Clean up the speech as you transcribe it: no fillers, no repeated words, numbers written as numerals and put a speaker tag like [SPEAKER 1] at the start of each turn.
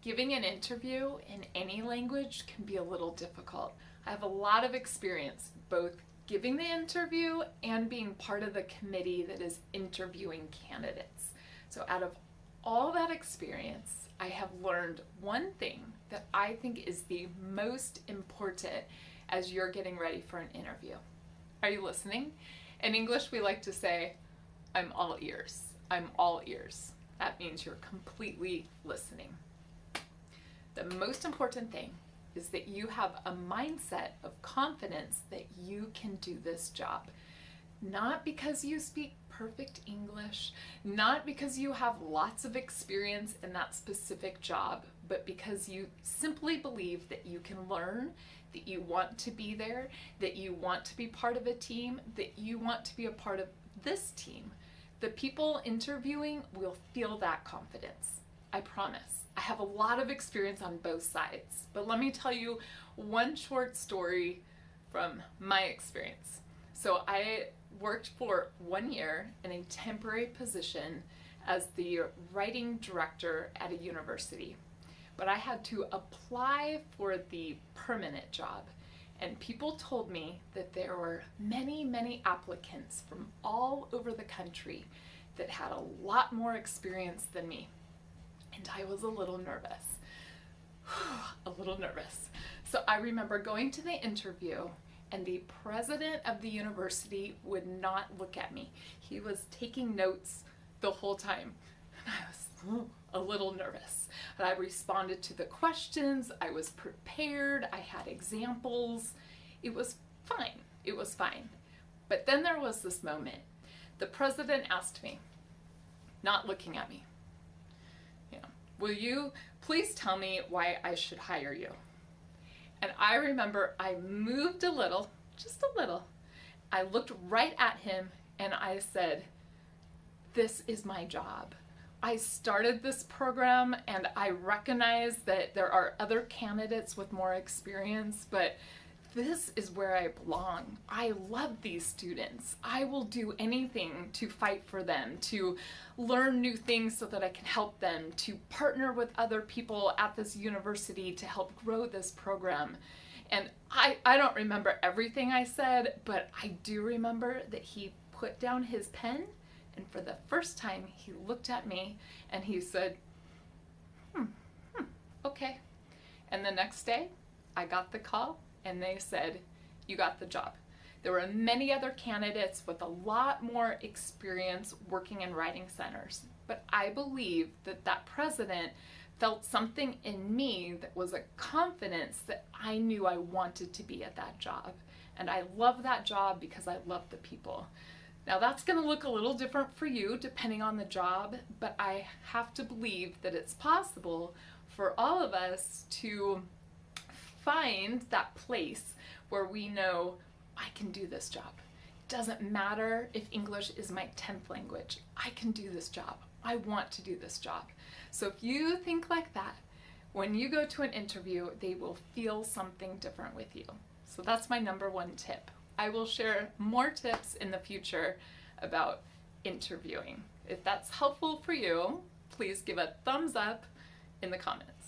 [SPEAKER 1] Giving an interview in any language can be a little difficult. I have a lot of experience both giving the interview and being part of the committee that is interviewing candidates. So out of all that experience, I have learned one thing that I think is the most important as you're getting ready for an interview. Are you listening? In English, we like to say, I'm all ears. I'm all ears. That means you're completely listening. The most important thing is that you have a mindset of confidence that you can do this job. Not because you speak perfect English, not because you have lots of experience in that specific job, but because you simply believe that you can learn, that you want to be there, that you want to be part of a team, that you want to be a part of this team. The people interviewing will feel that confidence. I promise. I have a lot of experience on both sides, but let me tell you one short story from my experience. So I worked for 1 year in a temporary position as the writing director at a university, but I had to apply for the permanent job, and people told me that there were many, many applicants from all over the country that had a lot more experience than me. And I was a little nervous. A little nervous. So I remember going to the interview and the president of the university would not look at me. He was taking notes the whole time. And I was a little nervous. But I responded to the questions. I was prepared. I had examples. It was fine. It was fine. But then there was this moment. The president asked me, not looking at me, will you please tell me why I should hire you? And I remember I moved a little, just a little. I looked right at him and I said, this is my job. I started this program and I recognize that there are other candidates with more experience, but this is where I belong. I love these students. I will do anything to fight for them, to learn new things so that I can help them, to partner with other people at this university to help grow this program. And I don't remember everything I said, but I do remember that he put down his pen, and for the first time he looked at me and he said, okay. And the next day I got the call and they said, you got the job. There were many other candidates with a lot more experience working in writing centers, but I believe that that president felt something in me that was a confidence that I knew I wanted to be at that job. And I love that job because I love the people. Now that's going to look a little different for you depending on the job, but I have to believe that it's possible for all of us to find that place where we know I can do this job. It doesn't matter if English is my 10th language. I can do this job. I want to do this job. So if you think like that, when you go to an interview, they will feel something different with you. So that's my number one tip. I will share more tips in the future about interviewing. If that's helpful for you, please give a thumbs up in the comments.